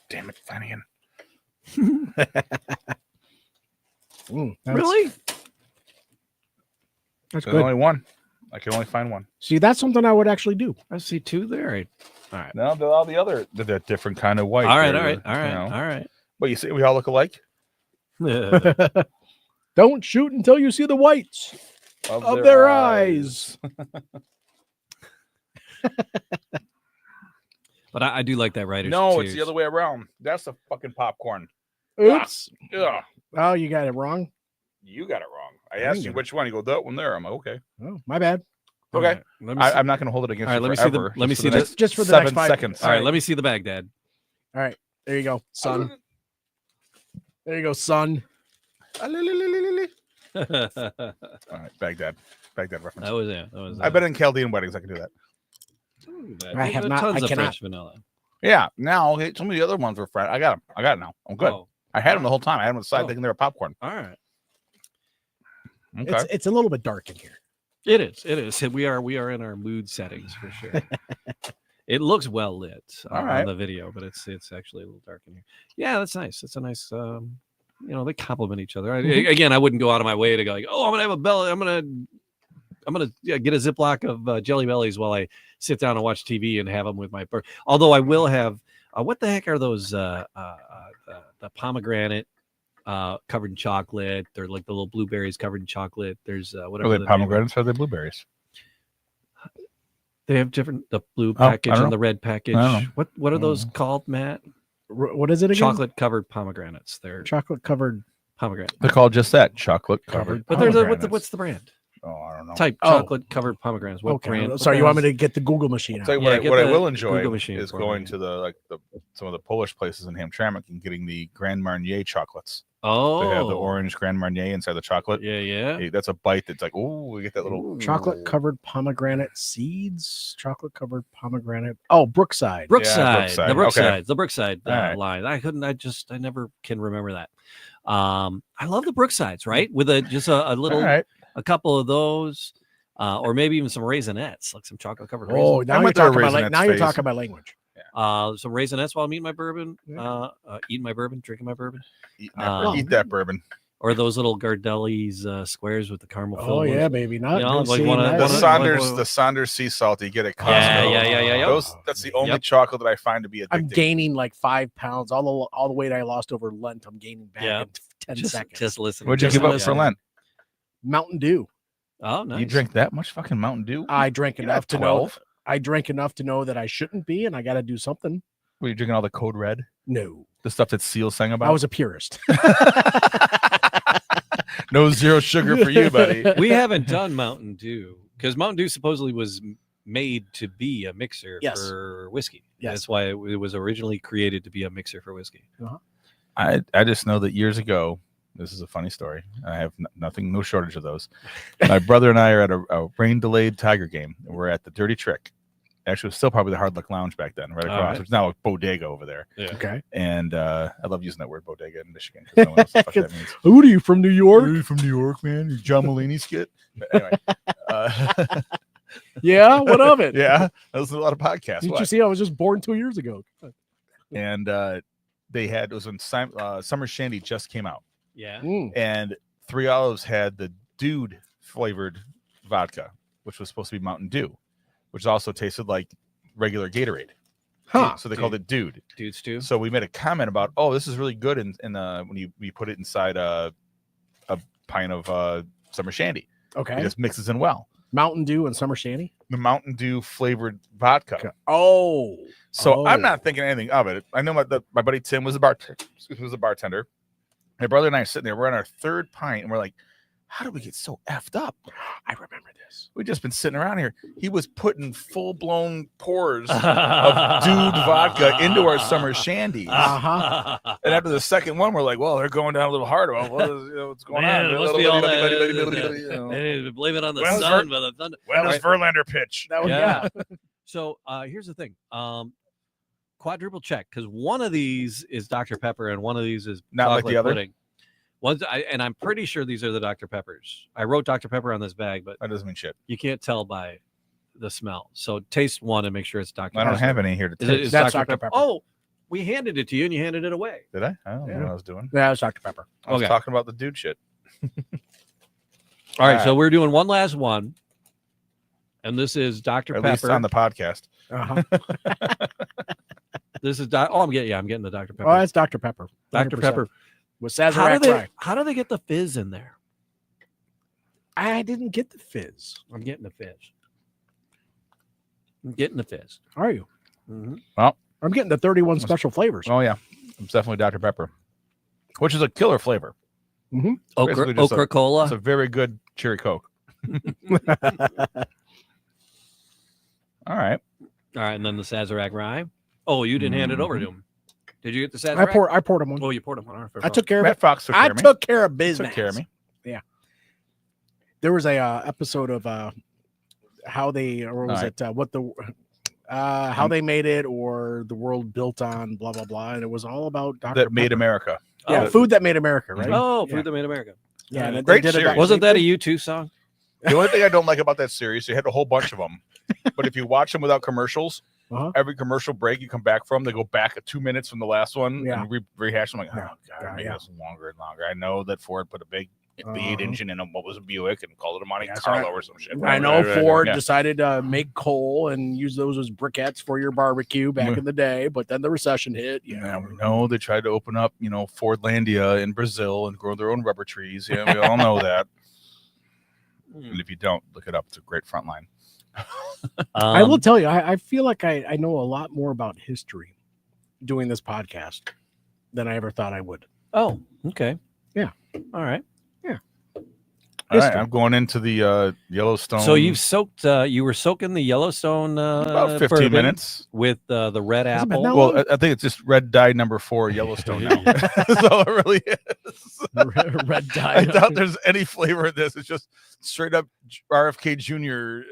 Damn it, Flanagan. Really? That's There's good. only one. I can only find one. See, that's something I would actually do. I see 2 there. All right. No, all the other, they're different kind of white. All right. They're, All right. you All right. know. All right. But you see, we all look alike. Don't shoot until you see the whites of their eyes. But I do like that writer's No, Tears. it's the other way around. That's the fucking popcorn. Oops. Ugh. Oh, you got it wrong. You got it wrong. I I asked didn't you get which one. You go, that one there. I'm like, okay. Oh, my bad. All Okay. right, let me see. I'm not going to hold it against All right, you let me see the- forever. let me just see for the this- next Just for the 7 next 5 seconds. All right, let me see the bag, Dad. All right, there you go, son. There you go, son. All that right, Baghdad reference. was it. That was. I've been in Chaldean weddings. I can do that. I have not- Tons I of cannot. French vanilla. Yeah. Now, okay, some of the other ones were French. I got them. I got it now. I'm good. Oh, I had them the whole time. I had them on the side Oh. thinking they were popcorn. all right. Okay. It's a little bit dark in here. It is. It is. We are in our mood settings for sure. It looks well lit All on right. the video, but it's actually a little dark in here. Yeah, that's nice. It's a nice. They complement each other. Again, I wouldn't go out of my way to go like, oh, I'm gonna have a belly. I'm gonna get a Ziploc of Jelly Bellies while I sit down and watch TV and have them with my bird. Although I will have. What the heck are those? The pomegranate covered in chocolate. They're like the little blueberries covered in chocolate. There's whatever. Are the they name pomegranates or are they blueberries? They have different the blue I package don't and know. the red package. I don't know. What are those called, Matt? What is it again? Chocolate covered pomegranates. They're Chocolate covered. pomegranate. They're called just that, chocolate covered. But there's pomegranates. what's the brand? Oh, I don't know. Type Oh. chocolate covered pomegranates. What Okay. brand? Sorry, you want me to get the Google machine I'll tell out? you Yeah, what, get what I the will enjoy Google machine is for going me. to the some of the Polish places in Hamtramck and getting the Grand Marnier chocolates. Oh, They have the orange Grand Marnier inside the chocolate. Yeah. Hey, that's a bite that's like, oh, we get that little Chocolate covered pomegranate seeds. Chocolate covered pomegranate. Oh, Brookside. Brookside. Brookside. The Brookside. Okay. The Brookside All right. line. I never can remember that. I love the Brooksides, right? With just a little, All right. a couple of those, or maybe even some raisinets, like some chocolate covered raisins. Oh, now I you're went through a talking about Raisinets now you're phase. talking about language. Some raisinets while I'm eating my bourbon, Yeah. eating my bourbon, drinking my bourbon, Eat that bourbon. or those little Gardelli's squares with the caramel. Oh filled yeah, with- baby. Not You know, like see, one of- nice. The one of- Saunders, one- the Saunders sea salt you get at Costco. Yeah. That's the only Yep. chocolate that I find to be addicting. I'm gaining like 5 pounds. All the weight I lost over Lent, I'm gaining back Yeah. in 10 Just, seconds. just listen. What'd you just give up listen. for Lent? Mountain Dew. Oh, nice. You drink that much fucking Mountain Dew? I drank You're enough not to 12. know. I drank enough to know that I shouldn't be, and I got to do something. Were you drinking all the Code Red? No, The stuff that Seal sang about? I was a purist. No zero sugar for you, buddy. We haven't done Mountain Dew because Mountain Dew supposedly was made to be a mixer Yes. for whiskey. Yes. That's why it was originally created to be a mixer for whiskey. I just know that years ago, this is a funny story. I have nothing, no shortage of those. My brother and I are at a rain-delayed Tiger game. And we're at the Dirty Trick. Actually, it was still probably the Hard Luck Lounge back then, right across, right. which is now a bodega over there. Yeah. Okay. And I love using that word bodega in Michigan because no one knows what the fuck that means. Who are you from New York? Are you from New York, man? You John Mulaney skit? But anyway. Yeah. What of it? Yeah. That was a lot of podcasts. Did What? you see? I was just born 2 years ago. And they had, it was when Summer Shandy just came out. Yeah. And Three Olives had the Dude flavored vodka, which was supposed to be Mountain Dew, which also tasted like regular Gatorade. Huh. So they called it Dude. Dude stew. So we made a comment about, oh, this is really good in when you put it inside a pint of Summer Shandy. Okay. It just mixes in well. Mountain Dew and Summer Shandy. The Mountain Dew flavored vodka. Oh. So I'm not thinking anything of it. I know my buddy Tim was a bartender. My brother and I are sitting there. We're on our third pint, and we're like, how do we get so effed up? I remember this. We've just been sitting around here. He was putting full-blown pours of Dude vodka into our Summer Shandies. Uh-huh. And after the second one, we're like, well, they're going down a little harder. Well, what's going Man, on? it must be all that. You know. Hey, blame it on the When's sun, but the thunder. When does Verlander pitch? That was, Yeah. So here's the thing. Quadruple check, because one of these is Dr. Pepper and one of these is Not like chocolate the other? pudding. And I'm pretty sure these are the Dr. Peppers. I wrote Dr. Pepper on this bag, but That doesn't mean shit. you can't tell by the smell. So taste one and make sure it's Dr. I don't Pepper. have any here to Is taste. it is That's Dr. Dr. Pepper? Pepper. Oh, we handed it to you and you handed it away. Did I? I don't know Yeah. what I was doing. Yeah, it was Dr. Pepper. I was Okay. talking about the Dude shit. All right, All so we're doing one last one. And this is Dr. At Pepper. least on the podcast. Uh-huh. This is I'm getting the Dr. Pepper. Oh, that's Dr. Pepper. Dr. 100%. Pepper. With How Sazerac do, rye. how do they get the fizz in there? I didn't get the fizz. I'm getting the fizz. I'm getting the fizz. Are you? Mm-hmm. I'm getting the 31 special flavors. Oh, yeah. It's definitely Dr. Pepper, which is a killer flavor. Okra, Basically just okra cola. It's a very good cherry Coke. All right. All right, and then the Sazerac rye. Oh, you didn't hand it over to him. Did you get the I Sazerac? poured him one. Oh, you poured him on. All right, I took care of Matt it. Fox took care I of me. took care of business. Took care of me. There was a episode of how they, or was All it how they made it, or the world built on blah blah blah, and it was all about Dr. That made Pepper. America. Yeah, Oh. food that made America, right? Oh, yeah. Food That Made America. Yeah, and Great they did it. series. Wasn't that a U2 song? The only thing I don't like about that series, they had a whole bunch of them. But if you watch them without commercials, Uh-huh. every commercial break you come back from, they go back 2 minutes from the last one Yeah. and rehash them. Like, oh, Yeah. God, Yeah. it's longer and longer. I know that Ford put a big V8 Uh-huh. engine in what was a Buick and called it a Monte That's Carlo right. or some shit. I know Ford Yeah. decided to make coal and use those as briquettes for your barbecue back in the day, but then the recession hit. Yeah, we know they tried to open up, Fordlandia in Brazil and grow their own rubber trees. Yeah, we all know that. And if you don't, look it up. It's a great front line. I will tell you, I feel like I know a lot more about history doing this podcast than I ever thought I would. Oh, okay. Yeah. All right. All right, History. I'm going into the Yellowstone. So you've soaked. You were soaking the Yellowstone about 15 bourbon minutes. with the red Has it been apple. that long? Well, I think it's just red dye number 4 Yellowstone now. That's all it really is. Red dye. I doubt there's any flavor in this. It's just straight up RFK Jr.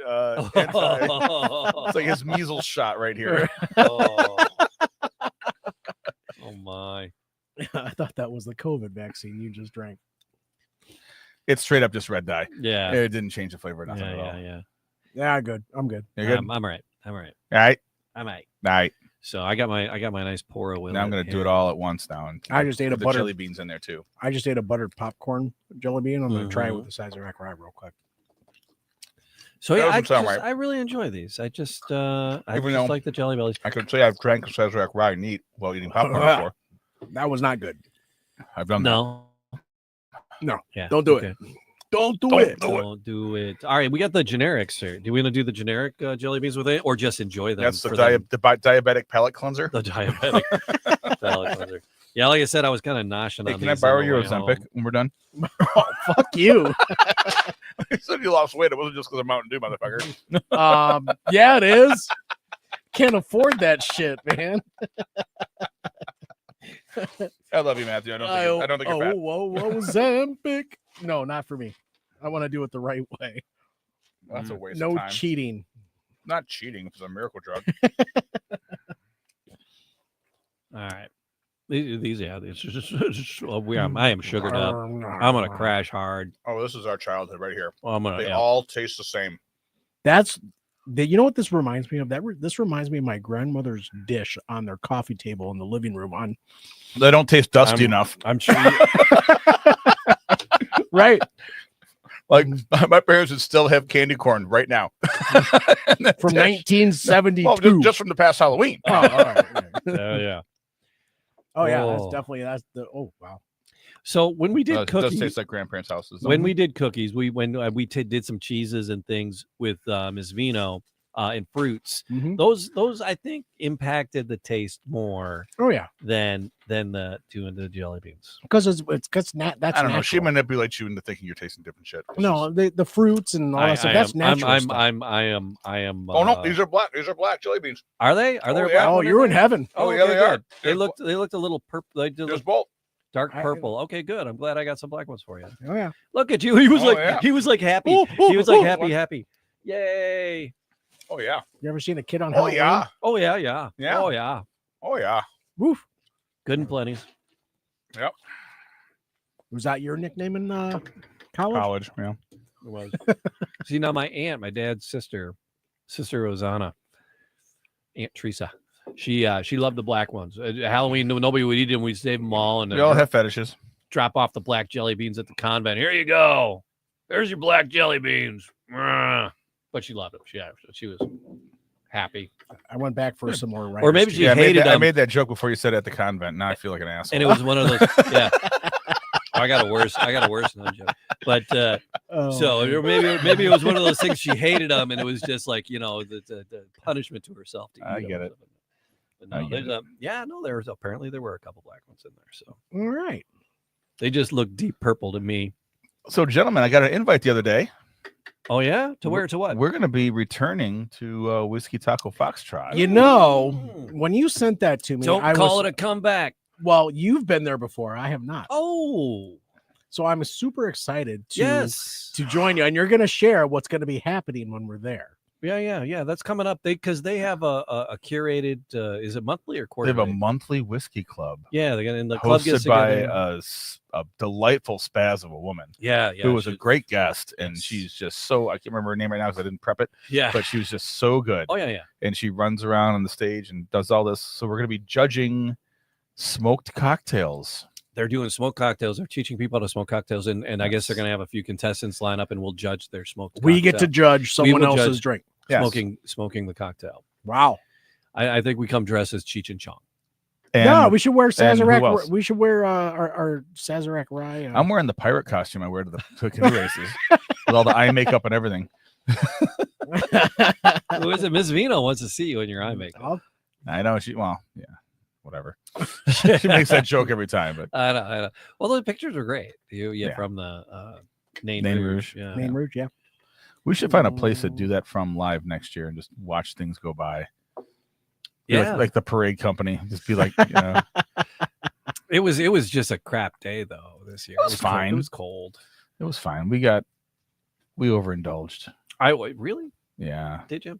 It's like his measles shot right here. Oh. Oh my! I thought that was the COVID vaccine you just drank. It's straight up just red dye. Yeah. It didn't change the flavor, nothing Yeah. at all. Yeah. Yeah, good. I'm good. You're good. I'm all right. I'm all right. All right. I'm all right. All right. So I got my nice pour of Now I'm going to do it all at once now. And I just ate a put the butter. jelly beans in there too. I just ate a buttered popcorn jelly bean. I'm going to try it Mhm. with the Sazerac rye real quick. So That yeah, doesn't sound right. I really enjoy these. I just Even though- like the Jelly Bellies. I could say I've drank Sazerac rye neat while eating popcorn before. That was not good. I've done that. No. No, Yeah. don't do okay. it. Don't do it. Don't do it. All right, we got the generics here. Do we want to do the generic jelly beans with it, or just enjoy them? That's the for them? diabetic palate cleanser. The diabetic palate cleanser. Yeah, like I said, I was kind of noshing Hey, on can I these borrow on the your way Ozempic home. when we're done? Oh, fuck you. You said you lost weight. It wasn't just because of Mountain Dew, motherfucker. Yeah, it is. Can't afford that shit, man. I love you, Matthew. I don't think you're fat. Ozempic. No, not for me. I want to do it the right way. Well, that's a waste No of time. cheating. Not cheating. It's a miracle drug. All right. These I am sugared up. I'm gonna crash hard. Oh, this is our childhood right here. Well, I'm gonna. They Yeah. all taste the same. You know what this reminds me of? This reminds me of my grandmother's dish on their coffee table in the living room. They don't taste dusty enough. I'm sure. Right. Like my parents would still have candy corn right now. From 1972. Well, just from the past Halloween. Oh, all right. Yeah. Oh yeah, Oh. that's the. Oh wow. So when we did It does cookies, taste like grandparents' houses. when we did cookies, we did some cheeses and things with Ms. Vino and fruits. Mhm. Those I think impacted the taste more Oh yeah, than the jelly beans. because that's I don't know. She natural. manipulates you into thinking you're tasting different shit. No, the fruits and all that stuff. That's natural stuff. I am. Oh no, these are black. These are black jelly beans. Are they? Are Oh, there? yeah. black Oh, ones in you're in there? heaven. Oh, yeah, they good. are. They looked a little purple. They did Just look both. dark I- purple. Okay, good. I'm glad I got some black ones for you. Oh yeah. Look at you. He was Oh, yeah. he was like happy. Ooh, He was like ooh, happy. Yay. Oh yeah. You ever seen a kid on Oh Halloween? yeah. Oh yeah. Yeah. Oh yeah. Oh yeah. Woof. Good and plenty. Yep. Was that your nickname in college? College. Yeah. It was. See, now my aunt, my dad's sister Rosanna, Aunt Teresa, she loved the black ones. Halloween, nobody would eat them. We'd save them all and We all have fetishes. drop off the black jelly beans at the convent. Here you go. There's your black jelly beans. But she loved them. She was happy. I went back for some more. Or maybe she Yeah, hated I them. made that joke before you said it at the convent. Now I feel like an asshole. And it was one of those. Yeah. I got a worse known joke. But so or maybe it was one of those things she hated them, and it was just like the punishment to herself. To I eat get them. it. But no, I get there's apparently there were a couple black ones in there, so all right. they just look deep purple to me. So, gentlemen, I got an invite the other day. Oh yeah, to where? To what? We're going to be returning to Whiskey Taco Foxtrot. You know, when you sent that to me, Don't call it a comeback. Well, you've been there before. I have not. Oh So I'm super excited to yes. join you, and you're going to share what's going to be happening when we're there. Yeah. That's coming up. Because they have a curated. Is it monthly or They quarterly? have a monthly whiskey club Yeah, they got in the club gets hosted by together. a delightful spaz of a woman Yeah. who was a she's- great guest. And Yes. she's just so, I can't remember her name right now because I didn't prep it, Yeah. but she was just so good. Oh yeah. And she runs around on the stage and does all this. So we're going to be judging smoked cocktails. They're doing smoke cocktails. They're teaching people how to smoke cocktails, and I guess they're going to have a few contestants line up, and we'll judge their smoked. We get to cocktail. judge someone will else's judge- drink. Yes. smoking the cocktail. Wow. I think we come dressed as Cheech and Chong. And No, we should wear who Sazerac. else? We should wear our Sazerac rye. I'm wearing the pirate costume I wear to the canoe races with all the eye makeup and everything. Who is it? Miss Vino wants to see you in your eye makeup. I know whatever. She makes that joke every time, but I know. Well, the pictures are great. Yeah. From the Nain Nain Rouge. Rouge. Yeah. Main Rouge, yeah. we should find a place to do that from live next year and just watch things go by. Be Yeah. like the parade company. Just be like, you know, It was just a crap day though this year. It was fine. It was cold. it was fine. We overindulged. Really? Yeah. Did you?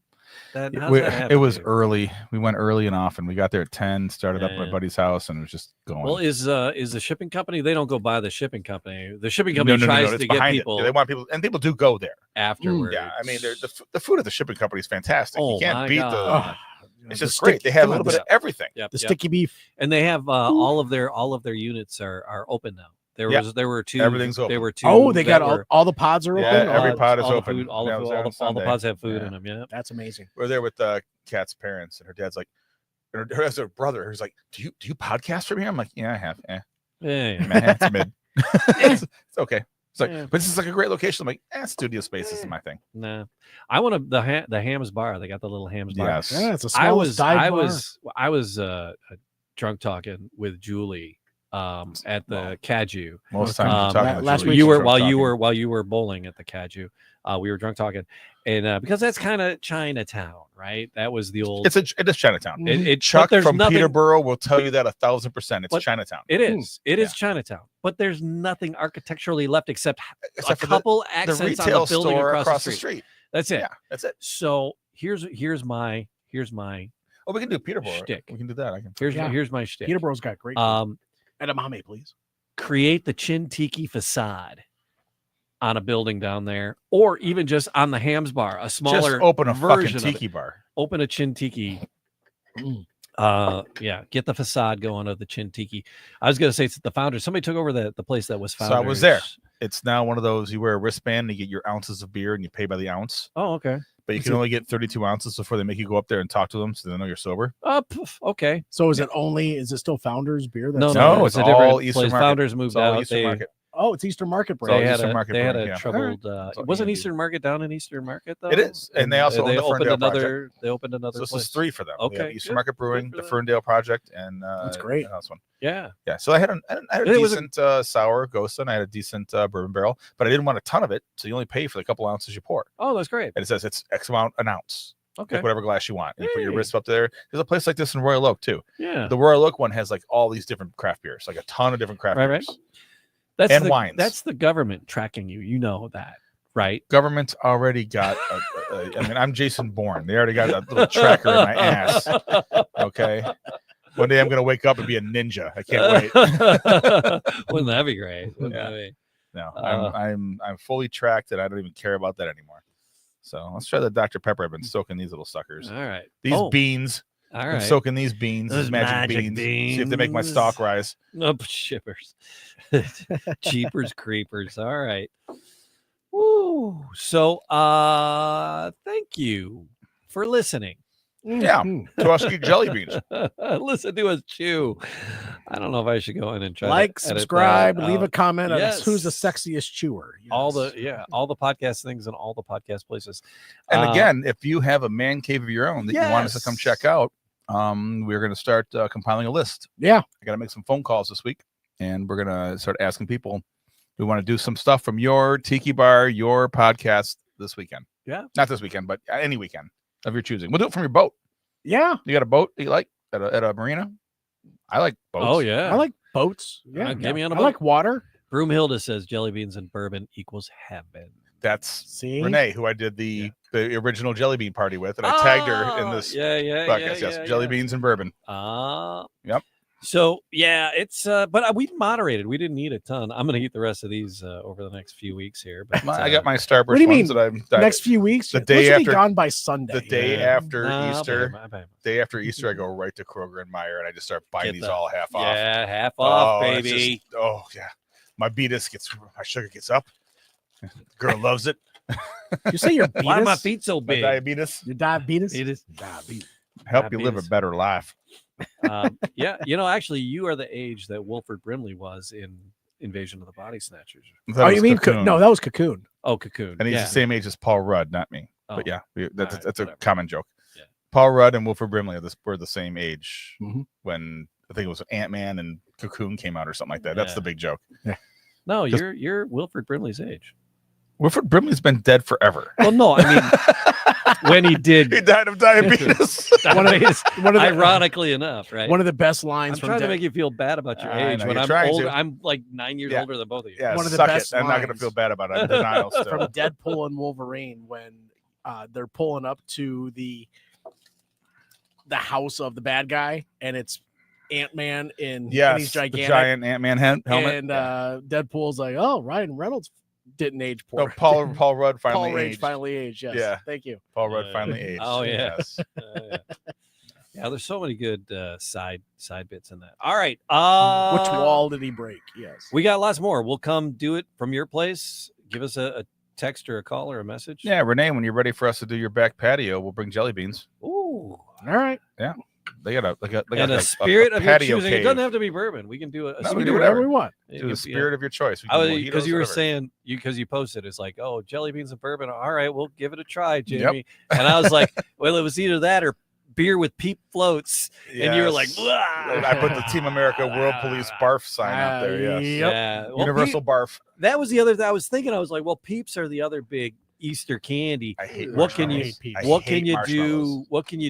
How's that happen It was to you? early. We went early and often. We got there at 10, started up at my Yeah. buddy's house, and it was just going. Well, is the shipping company? They don't go by the shipping company. The shipping company No, tries it's to get behind it. people They want people, and people do go there. afterwards. Yeah, I mean, the food at the shipping company is fantastic. Oh, you can't my beat God. It's just great. They have a little bit of everything. Yep, The yep. sticky beef. And they have all of their units are open now. There were two. Everything's open. There were two. Oh, they got that were- all the pods are Yeah, open. every Oh, pod is all the open. food- all, Yeah, I the, was food, there all, on the, all the Sunday. pods have food Yeah. in them. Yeah. that's amazing. We're there with Kat's parents, and her dad's like, and her has a brother who's like, do you podcast from here? I'm like, yeah, I have. Yeah. Man, it's mid. It's okay. It's like, Yeah. but this is like a great location. I'm like, studio space isn't my thing. Nah, I want the Hams bar. They got the little Hams bar. Yes. Yeah, it's a I smallest was dive I bar. was drunk talking with Julie at the Caju. Most times Um, you're talking to last Julie, week You you're were drunk while talking. you were bowling at the Caju. We were drunk talking, and because that's kind of Chinatown, right? That was the old. It is Chinatown. But Chuck there's from nothing, Peterborough will tell you that 1,000%. It's But Chinatown. It is. It is Yeah. Chinatown, but there's nothing architecturally left except Except a for couple the accents retail on the building store across the street. That's it. Yeah, that's it. So here's my Oh, we can do Peterborough. Shtick. We can do that. I can. here's my shtick. Peterborough's got great. Edamame, please. Create the Chin Tiki facade on a building down there, or even just on the Hams bar, a smaller Just open a fucking version of it. tiki bar. Open a Chin Tiki. Get the facade going of the Chin Tiki. I was gonna say it's the Founders. Somebody took over the place that was So Founders. I was there. It's now one of those you wear a wristband and you get your ounces of beer and you pay by the ounce. Oh, okay. But you can only get 32 ounces before they make you go up there and talk to them so they know you're sober. Okay. So is it still Founders beer? No, No, it's it's a different all Eastern place. Market. Founders moved It's all out. Eastern Market. Oh, it's Eastern Market It's all They brand. had Eastern a, Market they had brand, a yeah. troubled. That's all Wasn't you Eastern Market down in Eastern Market though? It is, and they also own the opened Ferndale another. They opened another. So this place. is 3 for them. We have Okay, Eastern good. Market Brewing, for the them. Ferndale Project, and That's great. This one. Yeah. Yeah, so I had a It was a- decent sour Ghost, and I had a decent bourbon barrel, but I didn't want a ton of it, so you only pay for the couple ounces you pour. Oh, that's great. And it says it's X amount an ounce. Okay. Pick whatever glass you want. You put your Hey. wrist up there. There's a place like this in Royal Oak too. Yeah. The Royal Oak one has like all these different craft beers, like a ton of different craft Right, beers. That's and the, wines. That's the government tracking you. You know that, right? Government already got. I mean, I'm Jason Bourne. They already got a little tracker in my ass. Okay. One day I'm gonna wake up and be a ninja. I can't wait. Wouldn't that be great? Wouldn't Yeah. that be? No, Uh, I'm fully tracked, and I don't even care about that anymore. So let's try the Dr. Pepper. I've been soaking these little suckers. All right. These Oh, beans. All I'm right. soaking these beans. Those These magic beans. See if they make my beans. stock rise. Oh, shippers. Cheapers creepers. All right. Woo. So thank you for listening. Yeah. To us eat jelly beans. Listen to us chew. I don't know if I should go in and try Like, to edit subscribe, that leave a out. comment on who's the Yes. sexiest chewer. all Yes. the podcast things and all the podcast places. And again, if you have a man cave of your own that you want us to come check out, we're going to start compiling a list. Yeah. I got to make some phone calls this week, and we're going to start asking people who want to do some stuff from your tiki bar, your podcast this weekend. Yeah. Not this weekend, but any weekend of your choosing. We'll do it from your boat. Yeah. You got a boat that you like at a marina? I like boats. Oh yeah. I like boats. Yeah. Get me on a I boat. like water. Broomhilda says jelly beans and bourbon equals heaven. That's See? Renee, who I did the original jelly bean party with, and I tagged her in this Yeah. podcast. Yes, jelly beans and bourbon. Yep. So yeah, it's but we moderated. We didn't eat a ton. I'm gonna eat the rest of these over the next few weeks here. But I got my Starburst What do you ones mean? that Next few weeks. the Those day will be after- gone by Sunday. the day Yeah. after Nah, Easter. I'll pay 'em. Day after Easter, I go right to Kroger and Meyer, and I just start buying Get these the- all half off. Yeah, half off, Oh, it's baby. just- oh yeah, my my sugar gets up. Girl loves it. You say your Why are my beatus? feet so My big? diabetes Your diabetes? It is. Diabetes. help you live a Diabetes. better life. Yeah, actually, you are the age that Wilford Brimley was in Invasion of the Body Snatchers. That Oh, was you mean Cocoon. no? That was Cocoon. Oh, Cocoon. And he's yeah. the same age as Paul Rudd, not me. Oh, But yeah, that's All right, that's a whatever. common joke. Yeah. Paul Rudd and Wilford Brimley were the same age Mhm. when I think it was Ant-Man and Cocoon came out or something like that. That's Yeah. the big joke. No, Just- you're Wilford Brimley's age. Wilford Brimley's been dead forever. Well, no, I mean when he did. He died of diabetes. One of the- ironically enough, right? One of the best I'm lines from trying to Dead- make you feel bad about your I age know, when you're I'm trying older. to. I'm like 9 years Yeah. older than both of you. Yeah, One of the suck best it. I'm not going to lines. feel bad about it. I'm denial from still. Deadpool and Wolverine when they're pulling up to the house of the bad guy, and it's Ant-Man and Yes, he's the gigantic. giant Ant-Man helmet. And Deadpool's like, "Oh, Ryan Reynolds didn't age No, poor." Paul Rudd Paul finally Rudd aged. finally aged. Yes. Yeah. Thank you. Paul Rudd Yeah. finally aged. Oh, yeah. Yes. Yeah, there's so many good side bits in that. All right. Which wall did he break? Yes. We got lots more. We'll come do it from your place. Give us a text or a call or a message. Yeah, Renee, when you're ready for us to do your back patio, we'll bring jelly beans. Ooh. All right. They got a spirit of your patio choosing. It cave. doesn't have to be bourbon. We can do a No, We spirit. do whatever we want. Do the spirit of your choice. Because you were saying because you posted, it's like, oh, jelly beans and bourbon. All right, we'll give it a try, Jamie. And I was like, well, it was either that or beer with peep floats. Yes. And you were like, I put the Team America World Police barf sign out there. Yes. yeah. Well, Universal barf. that was the other thing I was thinking. I was like, well, peeps are the other big Easter candy. I hate What can you marshmallows. what I can hate you marshmallows. do? What can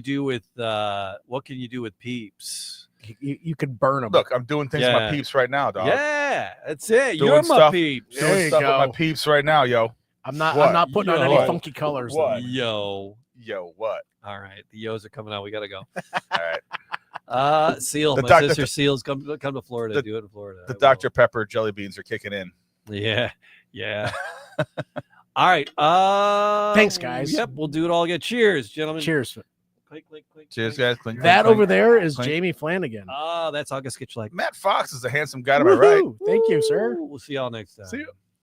you do with peeps? You could burn them. Look, I'm doing things with my Yeah. peeps right now, dog. Yeah, that's it. Doing You're my stuff- peeps. There Doing you stuff with my go. peeps right now, yo. I'm not What? putting on any Yo. funky colors. What? Yo. Yo, what? All right, the yos are coming out. We gotta go. All right. Seal. The My doc- sister the- Seals come to Florida. Do it in Florida. The I will. Dr. Pepper jelly beans are kicking in. Yeah. All right. Thanks, guys. Yep, we'll do it all again. Cheers, gentlemen. Cheers. Click, click, click, Cheers, click. guys. Clink, That clink, over clink. there is Clink. Jamie Flanagan. Oh, that's August Skitch like. Matt Fox is a handsome guy to my right. Woohoo. Thank you, sir. We'll see y'all next time. See you.